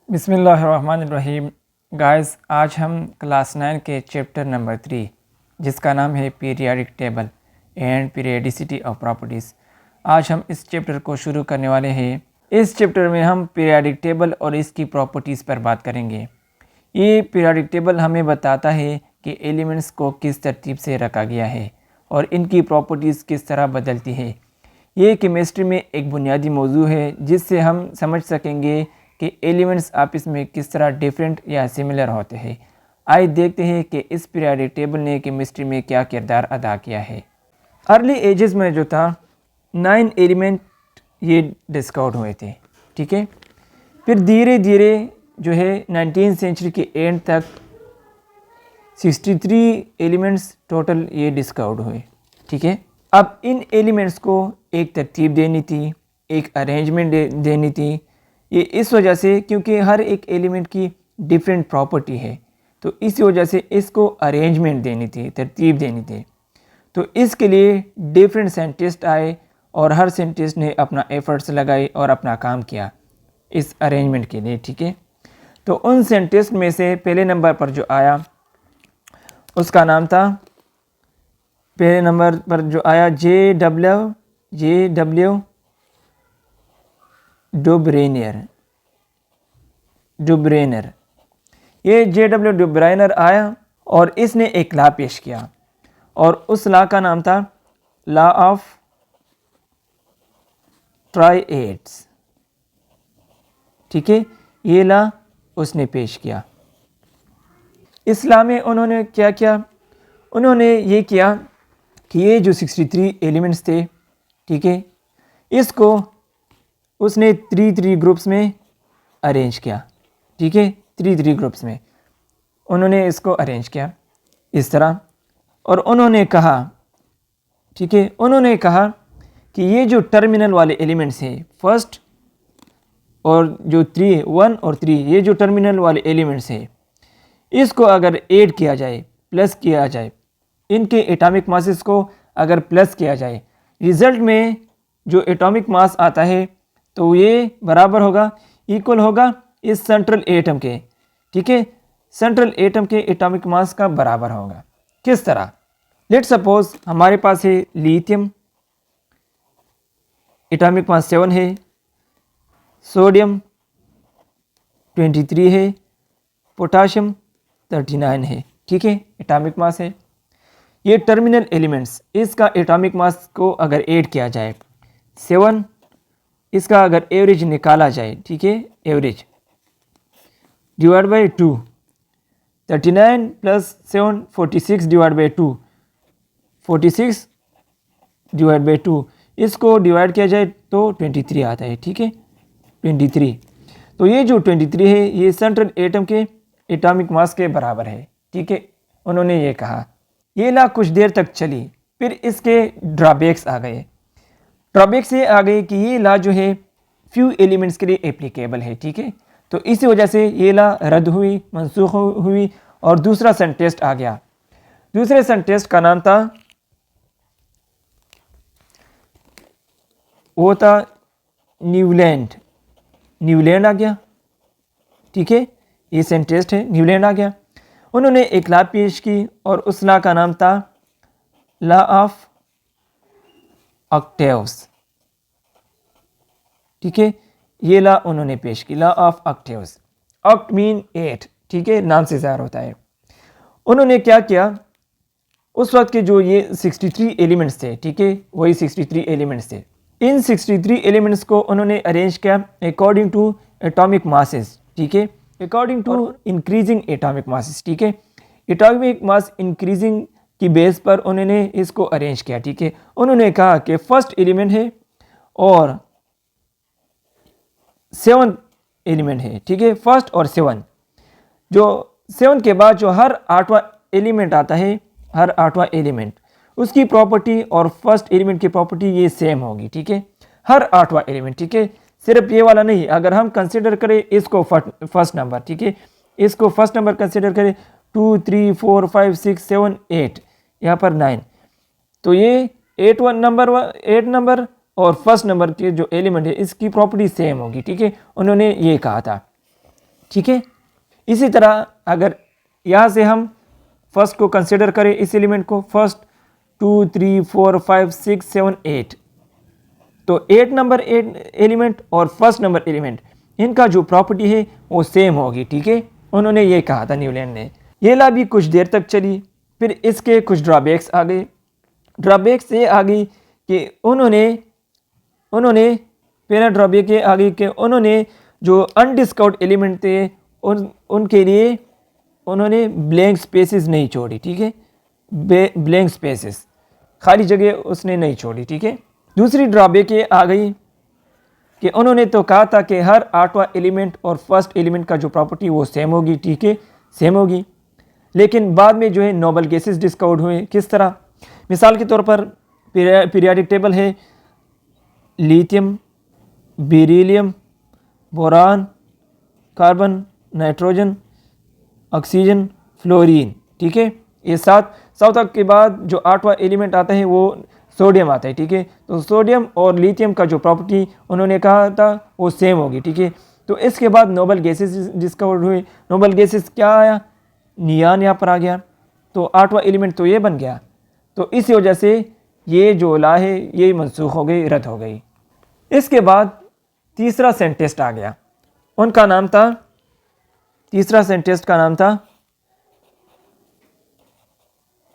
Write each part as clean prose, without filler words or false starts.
बिस्मिल्लाहिर्रहमानिर्रहीम। गाइस, आज हम क्लास 9 के चैप्टर नंबर 3 जिसका नाम है periodic table and periodicity of properties, आज हम इस चैप्टर को शुरू करने वाले हैं। इस चैप्टर में हम पीरियाडिक टेबल और इसकी प्रॉपर्टीज़ पर बात करेंगे। ये पीरियाडिक टेबल हमें बताता है कि एलिमेंट्स को किस तरतीब से रखा गया है और इनकी प्रॉपर्टीज़ किस तरह बदलती है। ये केमिस्ट्री में एक बुनियादी मौजू है जिससे हम समझ सकेंगे कि एलिमेंट्स आपस में किस तरह डिफरेंट या सिमिलर होते हैं। आइए देखते हैं कि इस पीरियडिक टेबल ने केमिस्ट्री में क्या किरदार अदा किया है। अर्ली एजेस में जो था 9 एलिमेंट ये डिस्कवर हुए थे, ठीक है। फिर धीरे धीरे जो है 19th सेंचुरी के एंड तक 63 एलिमेंट्स टोटल ये डिस्कवर्ड हुए, ठीक है। अब इन एलिमेंट्स को एक तरतीब देनी थी, एक अरेंजमेंट देनी थी। ये इस वजह से क्योंकि हर एक एलिमेंट की डिफरेंट प्रॉपर्टी है, तो इस वजह से इसको अरेंजमेंट देनी थी, तरतीब देनी थी। तो इसके लिए डिफरेंट साइंटिस्ट आए और हर साइंटिस्ट ने अपना एफर्ट्स लगाए और अपना काम किया इस अरेंजमेंट के लिए, ठीक है। तो उन साइंटिस्ट में से पहले नंबर पर जो आया उसका नाम था, पहले नंबर पर जो आया जे डब्ल्यू डुब्रेनर। ये जे डब्ल्यू डुब्रेनर आया और इसने एक लॉ पेश किया और उस लॉ का नाम था लॉ ऑफ ट्राइएड्स, ठीक है। ये लॉ उसने पेश किया। इस लॉ में उन्होंने क्या किया, उन्होंने ये किया कि ये जो 63 एलिमेंट्स थे, ठीक है, इसको उसने 3 ग्रुप्स में अरेंज किया, ठीक है। 3 ग्रुप्स में उन्होंने इसको अरेंज किया इस तरह। और उन्होंने कहा, ठीक है, उन्होंने कहा कि ये जो टर्मिनल वाले एलिमेंट्स हैं फर्स्ट और जो 1 और 3, ये जो टर्मिनल वाले एलिमेंट्स हैं इसको अगर ऐड किया जाए, प्लस किया जाए, इनके एटॉमिक मासेस को अगर प्लस किया जाए, रिजल्ट में जो एटॉमिक मास आता है तो ये बराबर होगा, इक्वल होगा इस सेंट्रल एटम के, ठीक है। सेंट्रल एटम के एटॉमिक मास का बराबर होगा। किस तरह? लेट सपोज हमारे पास है लिथियम, एटॉमिक मास 7 है, सोडियम 23 है, पोटाशियम 39 है, ठीक है, एटॉमिक मास है। ये टर्मिनल एलिमेंट्स, इसका एटॉमिक मास को अगर ऐड किया जाए 7, इसका अगर एवरेज निकाला जाए, ठीक है, average divide by 2, 39 plus 7 46 divide by 2, 46 divide by 2, इसको डिवाइड किया जाए तो 23 आता है, ठीक है, 23। तो ये जो 23 है ये सेंट्रल एटम के एटॉमिक मास के बराबर है, ठीक है। उन्होंने ये कहा। ये लॉ कुछ देर तक चली, फिर इसके ड्रॉबैक्स आ गए। ड्रॉबैक्स ये आ गए कि ये लॉ जो है फ्यू एलिमेंट्स के लिए एप्लीकेबल है, ठीक है। तो इसी वजह से ये लॉ रद्द हुई, मनसूख हुई और दूसरा साइंटिस्ट आ गया। दूसरे साइंटिस्ट का नाम था, वो था न्यूलैंड आ गया, ठीक है। ये साइंटिस्ट है, न्यूलैंड आ गया। उन्होंने एक लॉ पेश की और उस लॉ का नाम था लॉ ऑफ ऑक्टेव्स, ठीक है। ये लॉ उन्होंने पेश की, law of octaves. Oct mean 8, ठीक है, नाम से ज़ाहिर होता है। उन्होंने क्या किया, उस वक्त के जो ये 63 एलिमेंट्स थे, ठीक है, वही 63 एलिमेंट्स थे। इन 63 एलिमेंट्स को उन्होंने अरेंज किया अकॉर्डिंग टू एटॉमिक मासेस, ठीक है, according to increasing atomic masses, ठीक है। एटॉमिक मास इंक्रीजिंग की बेस पर उन्होंने इसको अरेंज किया, ठीक है। उन्होंने कहा कि फर्स्ट एलिमेंट है और 7th एलिमेंट है, ठीक है, फर्स्ट और 7। जो 7 के बाद जो हर 8वां एलिमेंट आता है, हर 8वां एलिमेंट उसकी प्रॉपर्टी और फर्स्ट एलिमेंट की प्रॉपर्टी ये सेम होगी, ठीक है, हर 8वां एलिमेंट, ठीक है। सिर्फ ये वाला नहीं, अगर हम कंसिडर करें इसको फर्स्ट नंबर, ठीक है, इसको फर्स्ट नंबर कंसिडर करें 2 3 4 5 6 7 8, यहाँ पर 9, तो ये 8 नंबर और फर्स्ट नंबर के जो एलिमेंट है इसकी प्रॉपर्टी सेम होगी, ठीक है। उन्होंने ये कहा था। ठीक है। इसी तरह अगर यहाँ से हम फर्स्ट को कंसिडर करें, इस एलिमेंट को, फर्स्ट 2 3 4 5 6 7 8, तो 8 नंबर एलिमेंट और फर्स्ट नंबर एलिमेंट, इनका जो प्रॉपर्टी है वो सेम होगी। ठीक है, उन्होंने ये कहा था न्यूलैंड ने। ये ला भी कुछ देर तक चली, फिर इसके कुछ ड्रॉबैक्स आ गए। ड्रॉबैक्स ये आ गई कि उन्होंने पहला ड्रॉबैक ये आ गई कि उन्होंने जो अनडिस्कवर्ड एलिमेंट थे उनके लिए उन्होंने ब्लैंक स्पेसेस नहीं छोड़ी। ठीक है, ब्लैंक स्पेसेस, खाली जगह उसने नहीं छोड़ी। ठीक है। दूसरी ड्रॉबैक ये आ गई कि उन्होंने तो कहा था कि हर 8वां एलिमेंट और फर्स्ट एलिमेंट का जो प्रॉपर्टी वो सेम होगी। ठीक है, सेम होगी, लेकिन बाद में जो है नोबल गैसेस डिस्कवर्ड हुए। किस तरह? मिसाल के तौर पर पीरियाडिक टेबल है, lithium, beryllium, boron, carbon, nitrogen, oxygen, fluorine. ठीक है, ये सात तक के बाद जो 8वां एलिमेंट आता है वो सोडियम आता है। ठीक है, तो सोडियम और लिथियम का जो प्रॉपर्टी उन्होंने कहा था वो सेम होगी। ठीक है, तो इसके बाद नोबल गैसेस डिस्कवर्ड हुए। नोबल गैसेस क्या आया? नियान यहाँ पर आ गया, तो 8वां एलिमेंट तो ये बन गया। तो इसी वजह से ये जो ला है ये मनसूख हो गई, रद्द हो गई। इसके बाद तीसरा साइंटिस्ट आ गया, उनका नाम था, तीसरा साइंटिस्ट का नाम था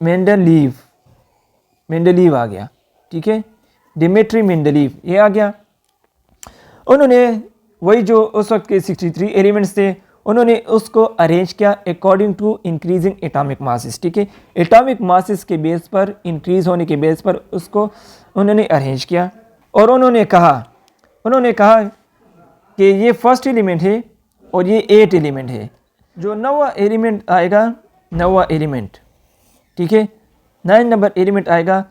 मेंडलीव। मेंडलीव आ गया। ठीक है, डिमिट्री मेंडलीव ये आ गया। उन्होंने वही जो उस वक्त के 63 एलिमेंट्स थे उन्होंने उसको अरेंज किया according to increasing atomic masses. ठीक है, एटॉमिक मासेस के बेस पर, इंक्रीज होने के बेस पर उसको उन्होंने अरेंज किया। और उन्होंने कहा कि ये फर्स्ट एलिमेंट है और ये 8 एलिमेंट है। जो 9वां एलिमेंट आएगा, 9वां एलिमेंट, ठीक है, 9 नंबर एलिमेंट आएगा,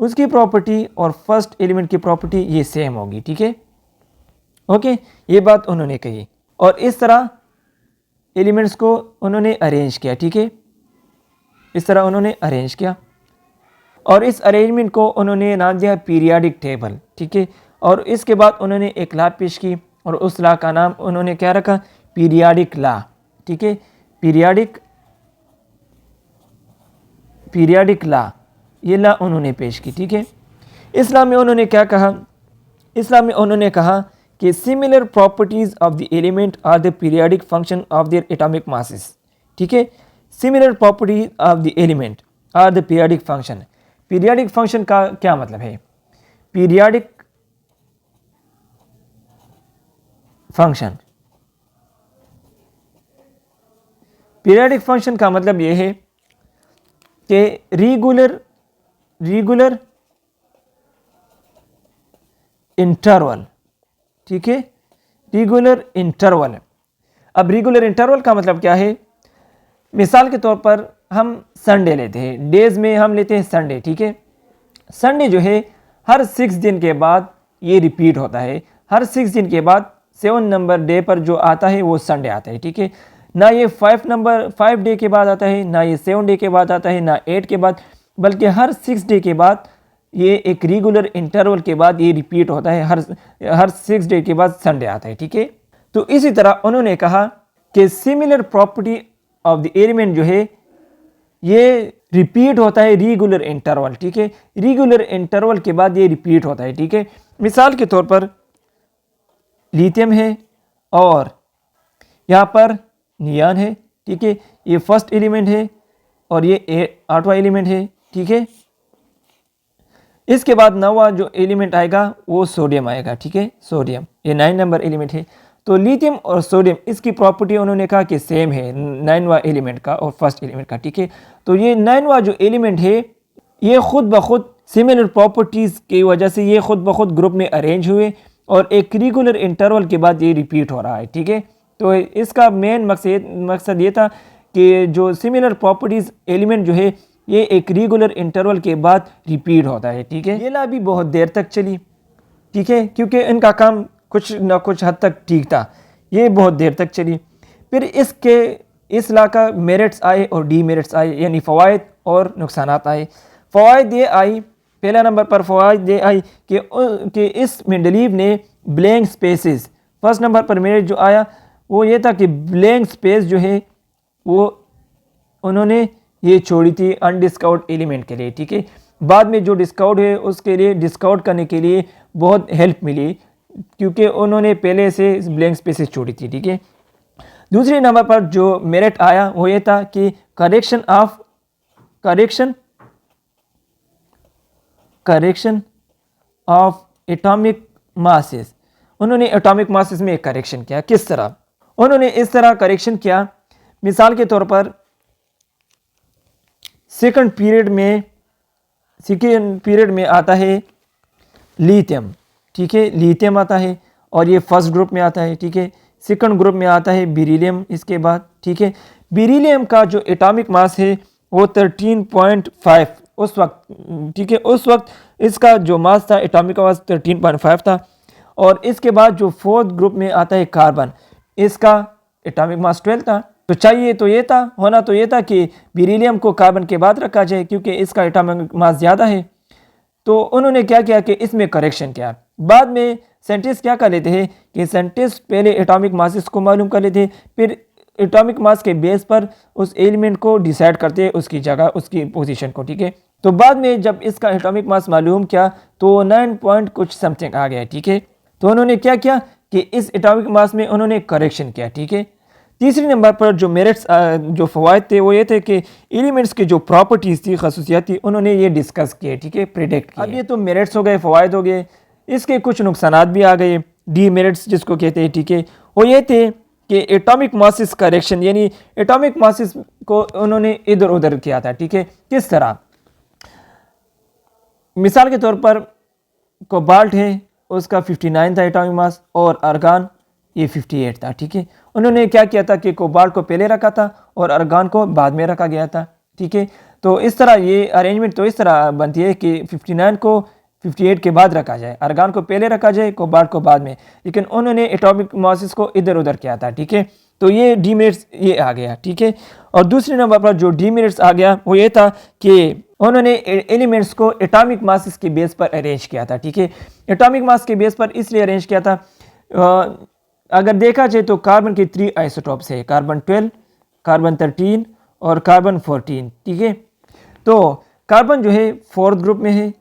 उसकी प्रॉपर्टी और फर्स्ट एलिमेंट की प्रॉपर्टी ये सेम होगी। ठीक है, ओके, ये बात उन्होंने कही। और इस तरह एलिमेंट्स को उन्होंने अरेंज किया। ठीक है, इस तरह उन्होंने अरेंज किया और इस अरेंजमेंट को उन्होंने नाम दिया पीरियाडिक टेबल। ठीक है, और इसके बाद उन्होंने एक लॉ पेश की और उस लॉ का नाम उन्होंने क्या रखा? Periodic law. ठीक है, पीरियाडिक लॉ, ये लॉ उन्होंने पेश की। ठीक है, इस लॉ में उन्होंने क्या कहा? इस लॉ में उन्होंने कहा कि similar properties of the element are the periodic function of their atomic masses. ठीक है, similar properties of the element are the periodic function. Periodic function का क्या मतलब है? पीरियाडिक फंक्शन, पीरियाडिक फंक्शन का मतलब यह है कि रेगुलर इंटरवल। ठीक है, रेगुलर इंटरवल। अब रेगुलर इंटरवल का मतलब क्या है? मिसाल के तौर पर हम संडे लेते हैं, डेज में हम लेते हैं संडे। ठीक है, संडे जो है हर 6 दिन के बाद ये रिपीट होता है। हर 6 दिन के बाद 7 नंबर डे पर जो आता है वो संडे आता है। ठीक है, ना ये 5 डे के बाद आता है, ना ये 7 डे के बाद आता है, ना 8 के बाद, बल्कि हर 6 डे के बाद ये एक रेगुलर इंटरवल के बाद ये रिपीट होता है। हर 6 डे के बाद संडे आता है। ठीक है, तो इसी तरह उन्होंने कहा कि similar property of the element जो है ये रिपीट होता है रेगुलर इंटरवल। ठीक है, रेगुलर इंटरवल के बाद ये रिपीट होता है। ठीक है, मिसाल के तौर पर लिथियम है और यहाँ पर नियान है। ठीक है, ये फर्स्ट एलिमेंट है और ये 8वां एलिमेंट है। ठीक है, इसके बाद 9वां जो एलिमेंट आएगा वो सोडियम आएगा। ठीक है, सोडियम ये 9 नंबर एलिमेंट है। तो लिथियम और सोडियम इसकी प्रॉपर्टी उन्होंने कहा कि सेम है 9वां एलिमेंट का और फर्स्ट एलिमेंट का। ठीक है, तो ये 9वां जो एलिमेंट है ये खुद ब खुद सिमिलर प्रॉपर्टीज़ की वजह से ये खुद ब खुद ग्रुप में अरेंज हुए और एक रेगुलर इंटरवल के बाद ये रिपीट हो रहा है। ठीक है, तो इसका मेन मकसद ये था कि जो सिमिलर प्रॉपर्टीज़ एलिमेंट जो है ये एक रेगुलर इंटरवल के बाद रिपीट होता है। ठीक है, ये ला भी बहुत देर तक चली। ठीक है, क्योंकि इनका काम कुछ ना कुछ हद तक ठीक था, ये बहुत देर तक चली। फिर इस ला का मेरिट्स आए और डीमेरिट्स आए, यानी फ़वाइद और नुकसानात आए। फ़वाइद ये आई, पहला नंबर पर फ़वाइद ये आई कि इस मेंडलीव ने ब्लैंक स्पेसेस, फर्स्ट नंबर पर मेरिट जो आया वो ये था कि ब्लैंक स्पेस जो है वो उन्होंने ये छोड़ी थी अनडिस्कवर्ड एलिमेंट के लिए, ठीक है। बाद में जो डिस्कवर्ड है उसके लिए डिस्कवर्ड करने के लिए बहुत हेल्प मिली, क्योंकि उन्होंने पहले से ब्लैंक स्पेसेस छोड़ी थी, ठीक है। दूसरे नंबर पर जो मेरिट आया वो ये था कि करेक्शन ऑफ एटॉमिक मासेस। उन्होंने एटॉमिक मासेस में एक करेक्शन किया। किस तरह? उन्होंने इस तरह करेक्शन किया, मिसाल के तौर पर सेकंड पीरियड में आता है लिथियम, ठीक है, लिथियम आता है और ये फर्स्ट ग्रुप में आता है, ठीक है। सेकंड ग्रुप में आता है बेरिलियम इसके बाद, ठीक है। बेरिलियम का जो एटॉमिक मास है वो 13.5 उस वक्त, ठीक है, उस वक्त इसका जो मास था एटॉमिक मास 13.5 था। और इसके बाद जो फोर्थ ग्रुप में आता है कार्बन, इसका एटॉमिक मास 12 था। तो चाहिए तो ये था, होना तो ये था कि बेरिलियम को कार्बन के बाद रखा जाए क्योंकि इसका एटॉमिक मास ज़्यादा है। तो उन्होंने क्या किया कि इसमें करेक्शन किया। बाद में साइंटिस्ट क्या कर लेते हैं कि साइंटिस्ट पहले एटॉमिक मासेस को मालूम कर लेते हैं, फिर एटॉमिक मास के बेस पर उस एलिमेंट को डिसाइड करते हैं, उसकी जगह, उसकी पोजीशन को, ठीक है। तो बाद में जब इसका एटॉमिक मास मालूम किया तो 9 पॉइंट कुछ समथिंग आ गया, ठीक है। तो उन्होंने क्या किया कि इस एटॉमिक मास में उन्होंने करेक्शन किया, ठीक है। तीसरे नंबर पर जो मेरिट्स, जो फ़वाइद थे वो ये थे कि एलिमेंट्स की जो प्रॉपर्टीज़ थी, खसूसियात थी, उन्होंने ये डिस्कस किए, ठीक है, प्रिडिक्ट किए। अब ये तो मेरिट्स हो गए, फ़वाइद हो गए। इसके कुछ नुकसानात भी आ गए, डी मेरिट्स जिसको कहते हैं, ठीक है। वो ये थे कि एटॉमिक मासेस करेक्शन, यानी एटॉमिक मासेस को उन्होंने इधर उधर किया था, ठीक है। किस तरह? मिसाल के तौर पर कोबाल्ट है, उसका 59 था एटॉमिक मास और आर्गन ये 58 था, ठीक है। उन्होंने क्या किया था कि कोबाल्ट को पहले रखा था और आर्गन को बाद में रखा गया था, ठीक है। तो इस तरह ये अरेंजमेंट तो इस तरह बनती है कि 59 को 58 के बाद रखा जाए, आर्गन को पहले रखा जाए, कोबाल्ट को बाद में, लेकिन उन्होंने एटॉमिक मासेस को इधर उधर किया था, ठीक है। तो ये डीमेरिट्स ये आ गया, ठीक है। और दूसरे नंबर पर जो डीमेरिट्स आ गया वो ये था कि उन्होंने एलिमेंट्स को एटॉमिक मासेस के बेस पर अरेंज किया था, ठीक है। एटॉमिक मास के बेस पर इसलिए अरेंज किया था, अगर देखा जाए तो कार्बन के 3 आइसोटॉप्स है, कार्बन 12, कार्बन 13 और कार्बन 14, ठीक है। तो कार्बन जो है फोर्थ ग्रुप में है।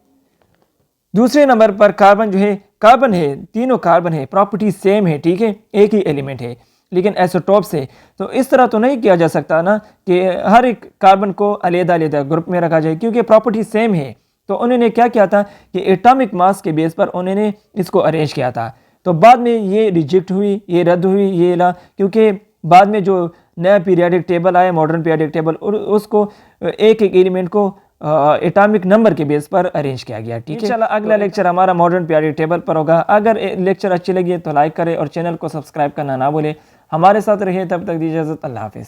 दूसरे नंबर पर कार्बन जो है, कार्बन है, तीनों कार्बन है, प्रॉपर्टी सेम है, ठीक है, एक ही एलिमेंट है, लेकिन आइसोटॉप्स है। तो इस तरह तो नहीं किया जा सकता ना कि हर एक कार्बन को अलग-अलग ग्रुप में रखा जाए, क्योंकि प्रॉपर्टी सेम है। तो उन्होंने क्या किया था कि एटॉमिक मास के बेस पर उन्होंने इसको अरेंज किया था। तो बाद में ये रिजेक्ट हुई, ये रद्द हुई, ये ला, क्योंकि बाद में जो नया पीरियडिक टेबल आया, मॉडर्न पीरियडिक टेबल, और उसको एक एक एलिमेंट को एटॉमिक नंबर के बेस पर अरेंज किया गया, ठीक है। इंशाल्लाह अगला लेक्चर हमारा मॉडर्न पीरियडिक टेबल पर होगा। अगर लेक्चर अच्छी लगी तो लाइक करें और चैनल को सब्सक्राइब करना ना भूलें। हमारे साथ रहिए, तब तक दीजिए इजाज़त। अल्लाह हाफिज़।